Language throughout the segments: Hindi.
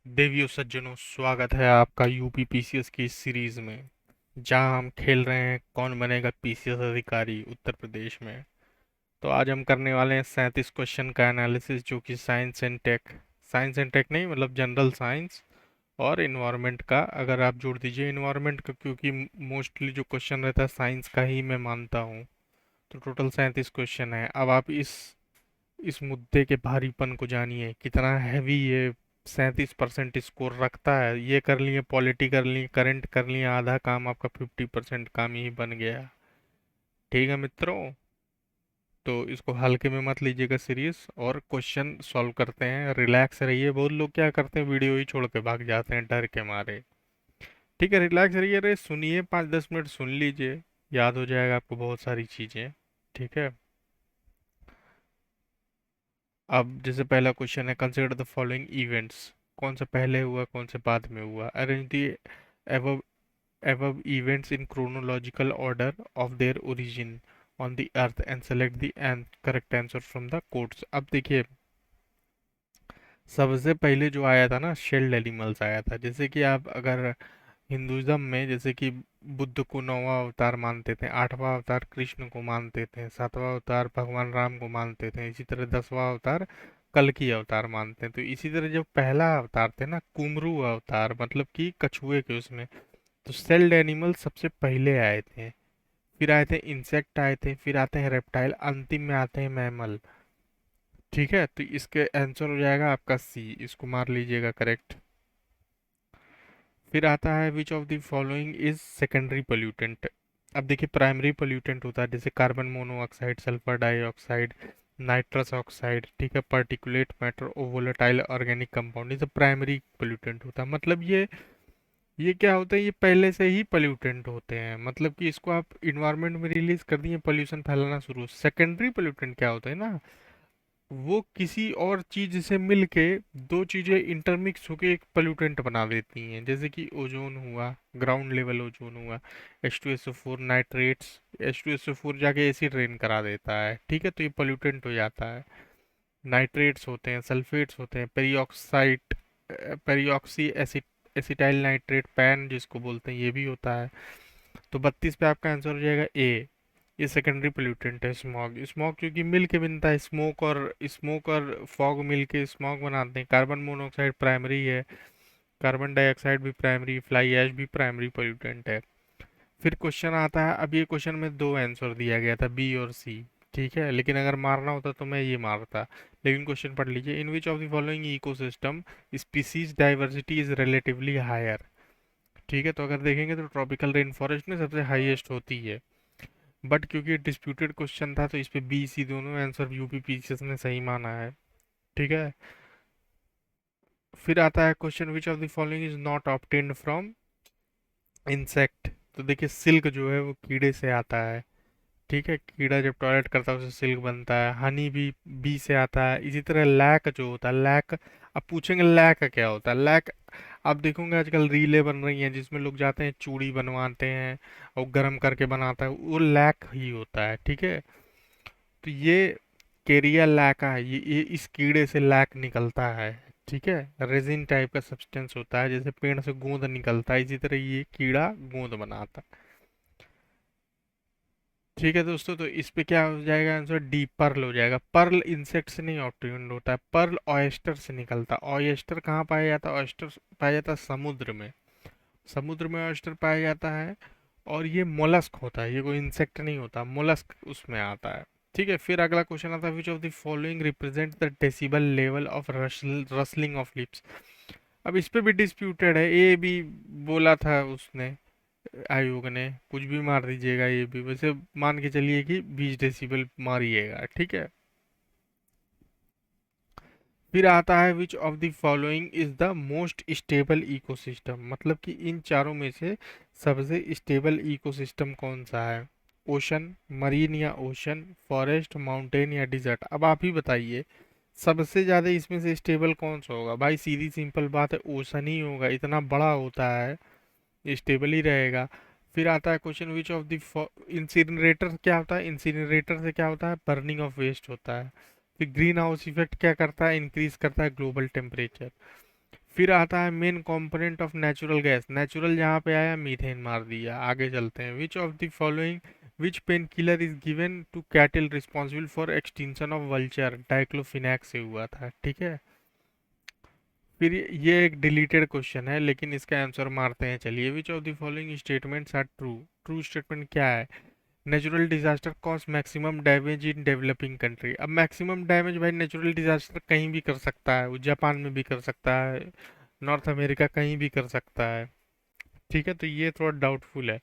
देवियों सज्जनों, स्वागत है आपका यूपी पीसीएस की इस सीरीज में, जहां हम खेल रहे हैं कौन बनेगा पीसीएस अधिकारी उत्तर प्रदेश में। तो आज हम करने वाले हैं 37 क्वेश्चन का एनालिसिस, जो कि साइंस एंड टेक नहीं, मतलब जनरल साइंस और इन्वायरमेंट का अगर आप जोड़ दीजिए इन्वायरमेंट का, क्योंकि मोस्टली जो क्वेश्चन रहता है साइंस का ही मैं मानता हूँ। तो टोटल 37 क्वेश्चन है। अब आप इस मुद्दे के भारीपन को जानिए, कितना हैवी ये 37% स्कोर रखता है। ये कर लिए, पॉलिटी कर लिए, करंट कर लिए, आधा काम आपका 50% काम ही बन गया। ठीक है मित्रों, तो इसको हल्के में मत लीजिएगा सीरियस, और क्वेश्चन सॉल्व करते हैं। रिलैक्स रहिए। बहुत लोग क्या करते हैं, वीडियो ही छोड़ के भाग जाते हैं डर के मारे। ठीक है, रिलैक्स रहिए, अरे सुनिए, 5-10 मिनट सुन लीजिए, याद हो जाएगा आपको बहुत सारी चीज़ें। ठीक है। अब जैसे पहला क्वेश्चन है, कंसिडर द फॉलोइंग इवेंट्स। कौन सा पहले हुआ, कौन से बाद में हुआ। Arrange the above above events in chronological order of their origin on the earth and select the correct answer from the quotes। अब देखिए, सबसे पहले जो आया था ना, शेल्ड एनिमल्स आया था। जैसे कि आप अगर हिंदुइज्म में, जैसे कि बुद्ध को 9वां अवतार मानते थे, 8वां अवतार कृष्ण को मानते थे, 7वां अवतार भगवान राम को मानते थे, इसी तरह 10वां अवतार कल की अवतार मानते हैं। तो इसी तरह जो पहला अवतार थे ना, कुमरू अवतार, मतलब कि कछुए के उसमें, तो सेल्ड एनिमल सबसे पहले आए थे। फिर आए थे इंसेक्ट, आए थे, फिर आते हैं रेप्टाइल, अंतिम में आते हैं मैमल। ठीक है, तो इसके आंसर हो जाएगा आपका सी, इसको मार लीजिएगा करेक्ट। फिर आता है which of the following is secondary pollutant. अब देखिए, प्राइमरी पोल्यूटेंट होता है जैसे carbon monoxide, sulphur dioxide, nitrous oxide, ठीक है, पार्टिकुलेट मैटर और वोलेटाइल ऑर्गेनिक कंपाउंड, ये सब प्राइमरी पोल्यूटेंट होता है। मतलब ये क्या होता है, ये पहले से ही पोल्यूटेंट होते हैं, मतलब कि इसको आप इन्वायरमेंट में रिलीज कर दिए, पोल्यूशन फैलाना शुरू। सेकेंडरी पोल्यूटेंट क्या होता है ना, वो किसी और चीज से मिलके दो चीजें इंटरमिक्स होके एक पोल्यूटेंट बना देती हैं, जैसे कि ओजोन हुआ, ग्राउंड लेवल ओजोन हुआ, H2SO4 नाइट्रेट्स, H2SO4 जाके एसिड रेन करा देता है, ठीक है, तो ये पोल्यूटेंट हो जाता है। नाइट्रेट्स होते हैं, सल्फेट्स होते हैं, पेरिऑक्साइड, पेरिऑक्सी एसिड, एसिटाइल नाइट्रेट, पैन जिसको बोलते हैं, ये भी होता है। तो 32 पे आपका आंसर हो जाएगा ए। ये सेकेंडरी पोल्यूटेंट है स्मॉग। स्मॉग क्योंकि मिल के बनता है, स्मोक और फॉग मिल के स्मॉग बनाते हैं। कार्बन मोनोऑक्साइड प्राइमरी है, कार्बन डाइऑक्साइड भी प्राइमरी, फ्लाई ऐश भी प्राइमरी पोल्यूटेंट है। फिर क्वेश्चन आता है, अब ये क्वेश्चन में दो आंसर दिया गया था, बी और सी, ठीक है, लेकिन अगर मारना होता तो मैं ये मारता। लेकिन क्वेश्चन पढ़ लीजिए, in which of the following ecosystem species diversity is relatively higher. ठीक है, तो अगर देखेंगे तो ट्रॉपिकल रेन फॉरेस्ट में सबसे हाईएस्ट होती है। बट क्योंकि डिस्प्यूटेड क्वेश्चन था, तो इस पे बी सी दोनों आंसर यूपी पीसीएस ने सही माना है। ठीक है। फिर आता है question, which of the following is not obtained from insect. तो देखिए, सिल्क जो है वो कीड़े से आता है। ठीक है, कीड़ा जब टॉयलेट करता है उससे सिल्क बनता है। हनी भी बी से आता है। इसी तरह लैक जो होता है, लैक, अब पूछेंगे लैक क्या होता है। लैक, आप देखोगे आजकल रीलें बन रही हैं जिसमें लोग जाते हैं चूड़ी बनवाते हैं और गर्म करके बनाता है, वो लैक ही होता है। ठीक है, तो ये केरिया लैका है, ये इस कीड़े से लैक निकलता है। ठीक है, रेजिन टाइप का सब्सटेंस होता है, जैसे पेड़ से गोंद निकलता है, इसी तरह ये कीड़ा गोंद बनाता है। ठीक है दोस्तों, तो इस पे क्या हो जाएगा आंसर, डी पर्ल हो जाएगा। पर्ल इंसेक्ट से नहीं ऑब्टेन्ड होता है, पर्ल ऑयस्टर से निकलता है। ऑयस्टर कहाँ पाया जाता है, ऑयस्टर पाया जाता है समुद्र में। समुद्र में ऑयस्टर पाया जाता है, और ये मोलस्क होता है, ये कोई इंसेक्ट नहीं होता, मोलस्क उसमें आता है। ठीक है, फिर अगला क्वेश्चन आता है, which of the following represent the decibel level of rustling of lips. अब इस पे भी डिस्प्यूटेड है, ए भी बोला था उसने, आयोग ने, कुछ भी मार दीजिएगा, ये भी वैसे मान के चलिए कि 20 डेसिबल मारिएगा। ठीक है। फिर आता है, which of the following is the most stable ecosystem. मतलब कि इन चारों में से सबसे स्टेबल इकोसिस्टम कौन सा है। ओशन, मरीन या ओशन, फॉरेस्ट, माउंटेन या डिजर्ट। अब आप ही बताइए, सबसे ज़्यादा इसमें से स्टेबल कौन सा होगा। भाई सीधी सिंपल बात है, ओशन ही होगा, इतना बड़ा होता है, स्टेबल ही रहेगा। फिर आता है question, which of the incinerator क्या होता है। इंसिनरेटर से क्या होता है, बर्निंग ऑफ वेस्ट होता है। फिर ग्रीन हाउस इफेक्ट क्या करता है, इंक्रीज करता है ग्लोबल टेम्परेचर। फिर आता है main component of natural gas, natural जहाँ पे आया मीथेन मार दिया। आगे चलते हैं, which of the following, which painkiller is given to cattle responsible for extinction of vulture, diclofenac से हुआ था, ठीक है। फिर ये एक डिलीटेड क्वेश्चन है लेकिन इसका आंसर मारते हैं, चलिए। Which of the following statements are true, true statement क्या है? Natural disaster cause maximum damage in developing country. अब मैक्सिमम डैमेज भाई नेचुरल डिजास्टर कहीं भी कर सकता है, वो जापान में भी कर सकता है, नॉर्थ अमेरिका कहीं भी कर सकता है, ठीक है, तो ये थोड़ा डाउटफुल है।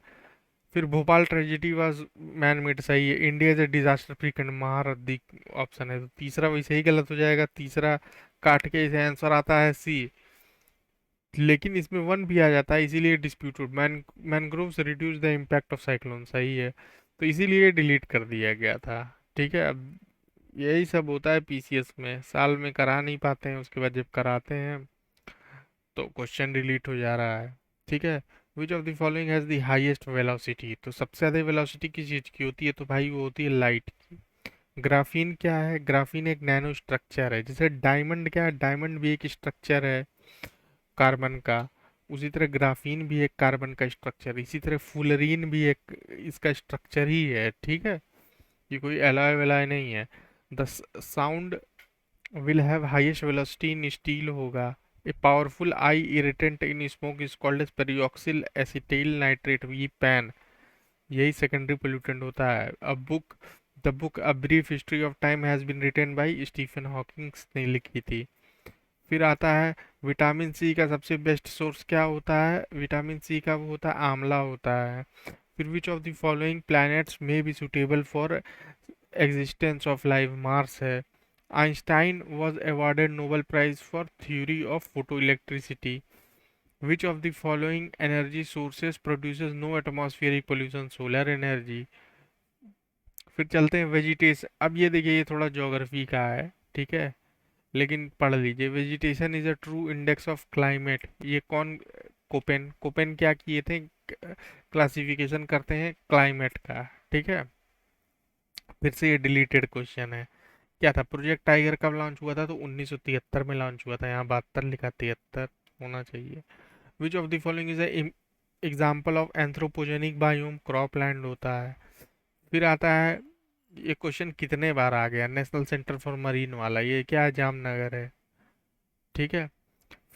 फिर Bhopal tragedy was man made, सही है। India is a disaster free country, महारथी ऑप्शन है, तो तीसरा वैसे ही गलत हो जाएगा, तीसरा काट के इसे आंसर आता है सी। लेकिन इसमें वन भी आ जाता है, इसीलिए disputed. Mangroves reduce the impact of cyclone, सही है, तो इसीलिए डिलीट कर दिया गया था, ठीक है। अब यही सब होता है पीसीएस में, साल में करा नहीं पाते हैं, उसके बाद जब कराते हैं तो क्वेश्चन डिलीट हो जा रहा है, ठीक है। Which of the following has the highest velocity, तो सबसे ज़्यादा वेलोसिटी किस चीज़ की होती है? तो भाई वो होती है लाइट की। ग्राफीन क्या है? ग्राफीन एक नैनो स्ट्रक्चर है। जैसे डायमंड क्या है? डायमंड भी एक स्ट्रक्चर है कार्बन का, उसी तरह ग्राफीन भी एक कार्बन का स्ट्रक्चर, इसी तरह फुलरीन भी एक इसका स्ट्रक्चर ही है, ठीक है। ये कोई एलॉय वेलॉय नहीं है। The sound will have highest velocity in steel होगा। A powerful eye irritant in smog is called as peroxyacetyl nitrate, ये पैन, यही सेकेंडरी पोल्यूटेंट होता है। The book a brief history of time has been written by Stephen Hawkings ने लिखी थी। फिर आता है विटामिन सी का सबसे बेस्ट सोर्स क्या होता है? विटामिन सी का वो होता है आंवला होता है। फिर which of the following planets में be suitable for existence of life? Mars है। Einstein was awarded Nobel Prize for theory of photoelectricity. Which of the following energy sources produces no atmospheric pollution? Solar energy. फिर चलते हैं वेजिटेशन। अब ये देखिए ये थोड़ा ज्योग्राफी का है, ठीक है, लेकिन पढ़ लीजिए। Vegetation is a true index of climate, ये कौन? कोपेन, कोपेन क्या किए थे? क्लासिफिकेशन करते हैं क्लाइमेट का, ठीक है। फिर से ये डिलीटेड क्वेश्चन है। क्या था? प्रोजेक्ट टाइगर कब लॉन्च हुआ था? तो 1973 में लॉन्च हुआ था, यहाँ 72 लिखा, 73 होना चाहिए। विच of the following is example of anthropogenic biome? Cropland होता है। फिर आता है ये क्वेश्चन कितने बार आ गया, नेशनल सेंटर फॉर मरीन वाला, ये क्या है? जामनगर है, ठीक है।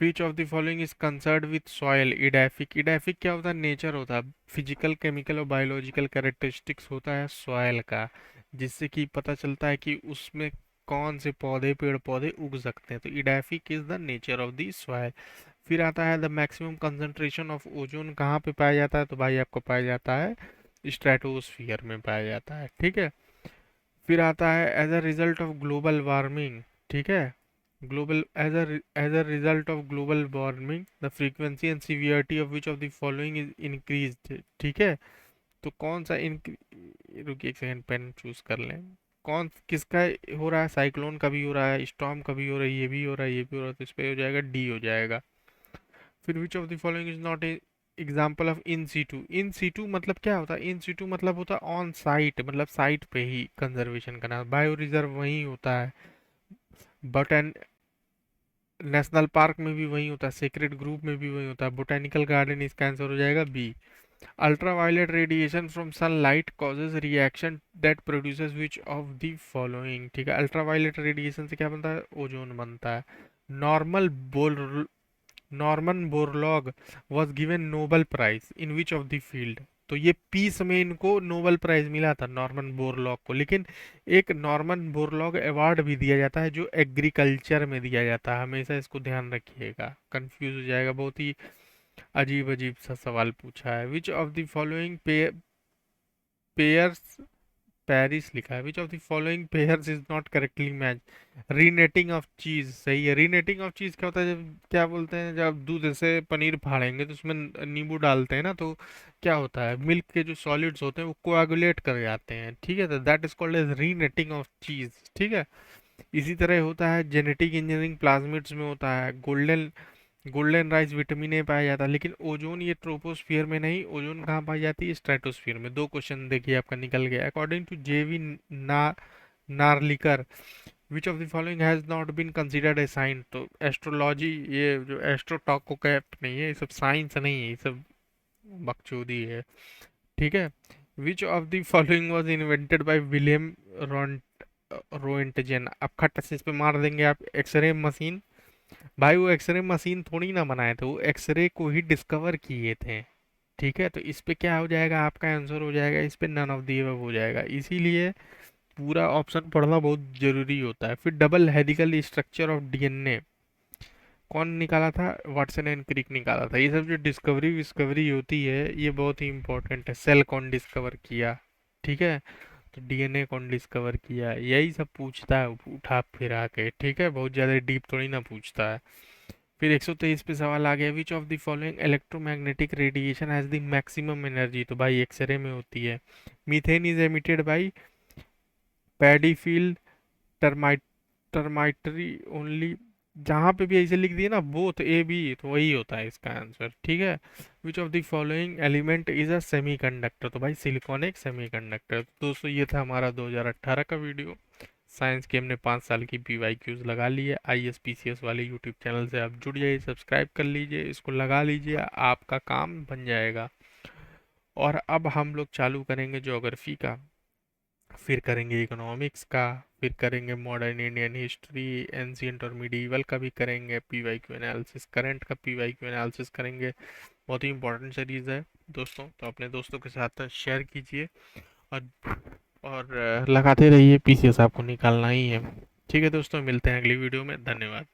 Which of the following is concern with soil? Edaphic, edaphic क्या होता है? नेचर होता है, फिजिकल केमिकल और बायोलॉजिकल कैरेक्टरिस्टिक्स होता है सॉयल का, जिससे कि पता चलता है कि उसमें कौन से पौधे, पेड़ पौधे उग सकते हैं, तो edaphic is the nature of the soil. फिर आता है the maximum concentration of ozone कहाँ पे पाया जाता है? तो भाई आपको पाया जाता है स्ट्रेटोस्फियर में पाया जाता है, ठीक है। फिर आता है as a result of global warming, ठीक है, global as a result of global warming the frequency and severity of which of the following is increased, ठीक है। तो कौन सा रुकिए एक सेकंड, पेन चूज कर लें। कौन किसका हो रहा है? साइक्लोन का भी हो रहा है, स्टॉर्म का भी हो रहा है, ये भी हो रहा है, ये भी हो रहा है, तो इस पे हो जाएगा डी हो जाएगा। फिर which of the following is not a example of in situ? In situ मतलब क्या होता है? इन सीटू मतलब होता है ऑन साइट, मतलब साइट पे ही कंजर्वेशन करना। बायो रिजर्व वही होता है, बट एन नेशनल पार्क में भी वही होता है, सेक्रेट ग्रुप में भी वही होता है, बोटेनिकल गार्डन, इसका आंसर हो जाएगा B. Ultraviolet radiation from sunlight causes reaction that produces which of the following, ठीक है। अल्ट्रावायलेट रेडिएशन से क्या बनता है? ओजोन बनता है। नॉर्मल बोल Norman Borlaug was given Nobel prize in which of the field? तो ये पीस में इनको नोबल प्राइज मिला था नॉर्मन बोरलॉग को, लेकिन एक नॉर्मन बोरलॉग अवार्ड भी दिया जाता है जो एग्रीकल्चर में दिया जाता है, हमेशा इसको ध्यान रखिएगा, कंफ्यूज हो जाएगा। बहुत ही अजीब अजीब सा सवाल पूछा है। Which of the following pairs, pairs लिखा है, which of the following pairs is not correctly match? Renneting of cheese, सही है। रीनेटिंग ऑफ चीज क्या होता है? जब क्या बोलते हैं, जब दूध से पनीर फाड़ेंगे तो उसमें नींबू डालते हैं ना, तो क्या होता है, मिल्क के जो सॉलिड्स होते हैं वो कोआगुलेट कर जाते हैं, ठीक है, तो that is called as renneting of cheese, ठीक है। इसी तरह होता है जेनेटिक इंजीनियरिंग, प्लाज्मिड्स में होता है। Golden golden rice vitamin A पाया जाता है, लेकिन ओजोन ये ट्रोपोस्फियर में नहीं, ओजोन कहाँ पाई जाती है? स्ट्रेटोस्फियर में। दो क्वेश्चन देखिए आपका निकल गया। अकॉर्डिंग टू जेवी ना Narlikar, which of the following has not been considered a science. तो एस्ट्रोलॉजी, ये जो एस्ट्रो टॉक को कैप नहीं है, ये सब साइंस नहीं है, ये सब बकचोदी है। ठीक है। Which of the following was invented by William Roentgen. अब खट से इस पे मार देंगे आप, एक्सरे मशीन। भाई वो एक्सरे मशीन थोड़ी ना बनाए थे, वो एक्सरे को ही डिस्कवर किए थे। ठीक है, तो इस पे क्या हो जाएगा, आपका आंसर हो जाएगा इस पे नन ऑफ दी अबव हो जाएगा। इसीलिए पूरा ऑप्शन पढ़ना बहुत जरूरी होता है। फिर double helical structure of DNA कौन निकाला था, वाटसन एंड क्रिक निकाला था। ये सब जो डिस्कवरी विस्कवरी होती है ये बहुत ही इंपॉर्टेंट है। सेल कौन डिस्कवर किया, ठीक है, तो डीएनए कौन डिस्कवर किया, यही सब पूछता है उठा फिरा के। ठीक है, बहुत ज़्यादा डीप थोड़ी ना पूछता है। फिर 123 पे सवाल आ गया, which of the following electromagnetic radiation has the maximum energy. तो भाई एक्सरे में होती है। Methane is emitted by paddy field termite termitary only. जहाँ पे भी ऐसे लिख दिए ना बोथ ए बी, तो वही होता है इसका आंसर। ठीक है। Which of the following element is a semiconductor. तो भाई सिलिकॉन एक सेमीकंडक्टर। तो दोस्तों ये था हमारा 2018 का वीडियो। साइंस के हमने 5 साल की PYQs लगा ली है। ISPCS वाले यूट्यूब चैनल से आप जुड़ जाइए, सब्सक्राइब कर लीजिए, इसको लगा लीजिए, आपका काम बन जाएगा। और अब हम लोग चालू करेंगे ज्योग्राफी का, फिर करेंगे इकोनॉमिक्स का, फिर करेंगे मॉडर्न इंडियन हिस्ट्री, एंशियंट और मिडीवल का भी करेंगे, PYQ एनालिसिस, करंट का PYQ एनालिसिस करेंगे। बहुत ही इंपॉर्टेंट सीरीज़ है दोस्तों, तो अपने दोस्तों के साथ शेयर कीजिए। और लगाते रहिए, PCS आपको निकालना ही है। ठीक है दोस्तों, मिलते हैं अगली वीडियो में। धन्यवाद।